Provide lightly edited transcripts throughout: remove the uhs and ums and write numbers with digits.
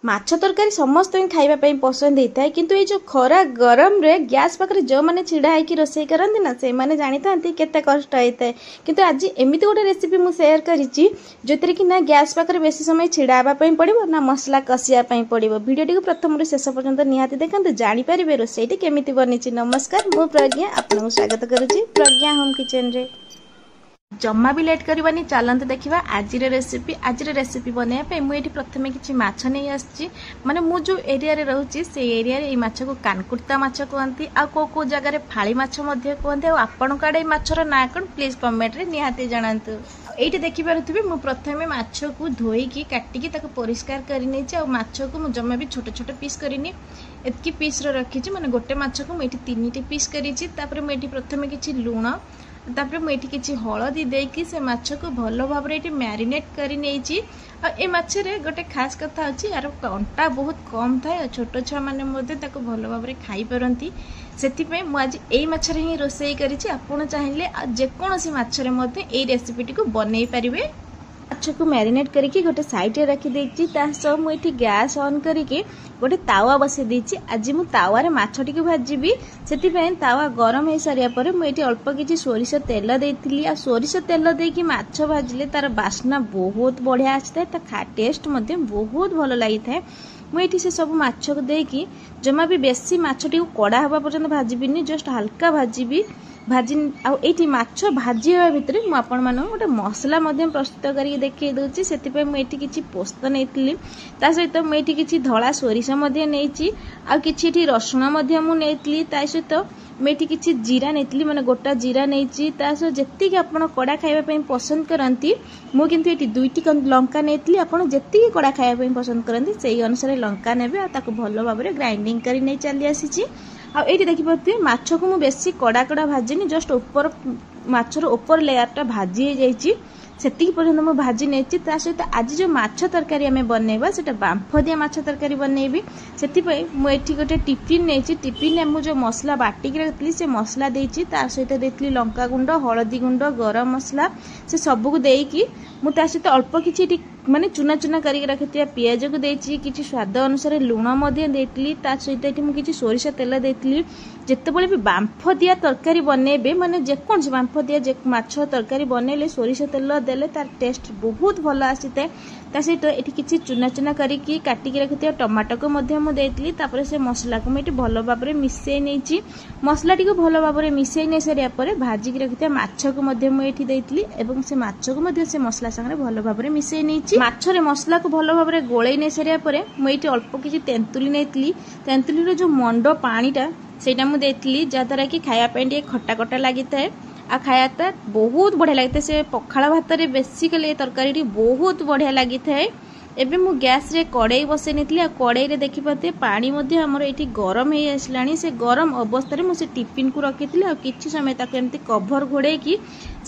माछ तरकारी समस्त खाइबा पसंद होता है किंतु ये जो खरा गरम रे गैस पाखे जो मैंने छिड़ा होकर रोसे करती ना से मैंने जानी था केते कष्ट होता है किंतु आज एमती गोटे रेसिपी मुझे सेयार करी जो कि ना गैस पाखे बेसी समय छिड़ा हाँवाई पड़ो ना मसला कषियापाई पड़ो भिडियो प्रथम शेष पर्यंत निहाती देखते जानीपारे रोसई केमी बनी। नमस्कार मु प्रज्ञा आपको स्वागत करुच्ची प्रज्ञा होम किचन रे। जम्मा भी लेट करवानी चलते देखा आज रेसिपी बनवाई मुझे प्रथम किसी माछ नहीं आसी माने मु जो एरिया रे रहूची से एरिया रे माछ को कानकुर्ता माछ कहती आ को जगह फाड़ी माछ कहते आपण आड़े माछर ना कौन प्लीज कमेंट रे निहाती जनातु। ये देखिपे मु प्रथम माछ को धोईकी काटिकी परिष्कार करनी माछ को मु जमा भी छोट छोट पीस करनी एतकी पीस रखी माने गोटे माछ को मुझे 3टी पीस करी मुझे प्रथम किसी लुण तापर मुझे किसी हलदी देकी से माछ को भल भाव मैरिनेट कर माछरे गोटे खास कथा अच्छी यार कंटा बहुत कम थाए छोट छुआ मैंने भल भाव खाई पारती से मुझे यही मछरे ही रोसई करी आपड़ चाहिए जेकोसी मछरे ये रेसिपीटी को बनई पारे। माछ को मैरिनेट करके गोटे साइड रे रखी देछि तासो मुठी गैस ऑन करके गोटे तावा बसे देछि। आज मु तावारे माछटी को भाजीबी सेति पय तावा गरम हे सरिया परे मु एठी अल्प किछि सोरिष तेल देइथिली आ सोरिष तेल देकी माछ भाजिले तार बास्ना बहुत बढ़िया आछिता ता टेस्ट मध्ये बहुत भलो लागि थाए। मुझे से सब माछ को देकी जमा भी बेसी माछटी को कड़ा हवा पर्यंत भाजीबिनी जस्ट हल्का भाजीबी भाजी आठी माछ भाजी हवा भितर मुझे गोटे मसला प्रस्तुत करके देखई दूसरी से मुझे किसी पोस्त नहीं ता सहित मुझे किसी धला सोरिष नहीं कि रसुण मुझे सहित मुझे किसी जीरा नहीं मैंने गोटा जीरा नहीं सहित जी आप कड़ा खाइबा पसंद करती मुझे 2टी लंका नहीं आप जी कड़ा खाइबा पसंद करती से अनुसार लंका ने भल भाव ग्राइंडिंग कर नहीं चली आसी। ये देखिए माछ को मुझे बेसी कड़ा कड़ा भाजिनी जस्ट ऊपर माछर ऊपर लेयरटा भाजी हो जाइए सेतिकी पर्यंत मुझे भाजी नहीं सहित आज जो माछ तरकारी आम बनवा से बांफ दिया माछ तरकारी बनईबी से मुझे गोटे टिफिन नहीं टिफिन में जो मसला बाटिक रखी से मसला देती सहित देती लंका गुंड हलदी गुंड गरम मसला से सबको देकी मुझे सहित अल्प किसी माने चुना चुना करके रखी पियाज को देती किसी स्वाद अनुसार लुण देती सहित मुझे सोरिष तेल देती जितेबाला भी बांफ दिया तरकारी बनइबे माने जेकोसी बांफ दिया माछ तरकारी बनइले सोरिष तेल देले तार टेस्ट बहुत भल आसी था सहित ये किसी चुना चुना करके काटिकी रखी टमाटो को देती से मसला को मुझे भल भाव मिसई नहीं मसला को भल भाव मिसई नहीं सारे भाजिकी रखी माछ को मुझे देती से माछ को से मसला सागर भल भाव मिसई नहीं माछरे मसला को भल भाव गोलई नहीं सारे मुझे अल्प किसी तेंतुली नहीं तेंतुली जो मंड पानीटा सेटा मुझे जहाद्वारा कि खायापी खटा खटा लगी था आ खायाटा बहुत बढ़िया लगी से पखाड़ भात रे बेसिकली तरकारी बहुत बढ़िया लगी था। एबे मु गैस रे कड़ाई बसई नहीं आ कड़ाई रे देखि पाते पानी मध्ये हमर एठी गरम हे आसलानी से गरम अवस्था रे मु से टिफिन को रखी आ किछि समय तक एमती कवर घोड़े की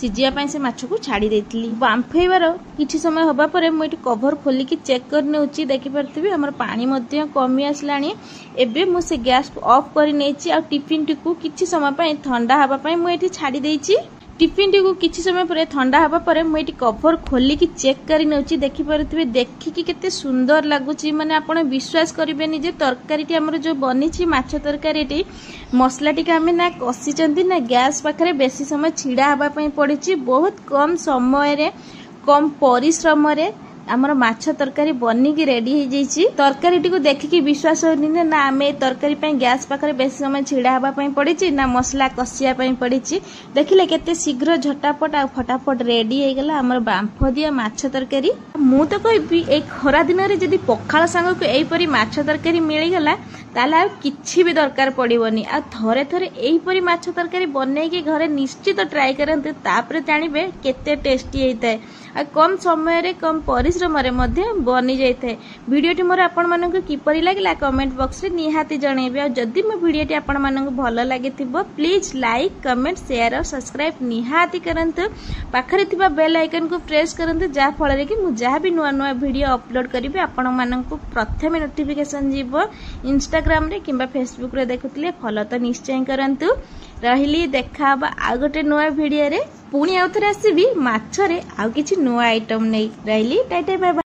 सिजिया पई से माछ को छाड़ी देथिली बांफेबार किछि समय होबा परे मु एठी कवर खोली की चेक कर नेउची देखि परथिबी हमर पानी मध्ये कमी आसलानी। एबे मु से गैस को ऑफ कर नेछि आ टिफिन टी को किछि समय पई ठंडा हबा पई मु एठी छाड़ी देछि। टिफिन टी को किसी समय पर ठंडा हवा पर मुझे कवर खोलिकी चेक कर देखिपे देखिकी केते सुंदर लगुच माने आपण विश्वास करेंगे जे तरकारी आमर जो बनी माछ तरकारी मसला टी आम ना कषि ना गैस पाखे बेसी समय छिड़ा हाँवाई पड़ी बहुत कम समय कम परिश्रम आमर माछ तरकारी बनिकी रेडी हो जाइए तरकारी टी को देखिकी विश्वास होनी ना आम तरकारी गैस पाखे बेसी समय छिड़ा हाँवाई पड़ी ना मसला कषियापाई पड़ी देखिले केते शीघ्र झटापट आ फटाफट रेडी हो गला आमर बांफ दिया माछ तरकारी। मु तो कहबी ए खरा दिन रे जदी पखाळ सांग को एपरी माछ तरकारी मिलीगला ताला किछि भी दरकार पड़िबनी आ थरे थरे एपरी माछ तरकारी बनै के घरे निश्चित ट्राई करंते तापरे जानिबे केते टेस्टी हेइताय आ कम समय रे कम परिश्रम रे मध्य बनी जाइए। वीडियोटी मोर आपण मानक किपरि लागला कमेंट बॉक्स रे निहाती जणेबे आ जदी मो वीडियोटी आपण मानक भलो लागिथिबो प्लीज लाइक कमेंट शेयर और सब्सक्राइब निहाती करंतु पाखरे थिबा बेल आइकन को प्रेस करंतु जा फळ रे कि मु जहा भी नुआ नुआ वीडियो अपलोड करिबे आपण मानक प्रथम नोटिफिकेशन जीवो इंस्टाग्राम रे किंबा फेसबुक रे देखुतले फॉलो तो निश्चय करंतु। रहिली देखा आ गोटे नुआ वीडियो रे पुणी आउ थरे आसीबी माछरे आउ किछि नुआ आइटम नै रहिली टाटा बाय बाय।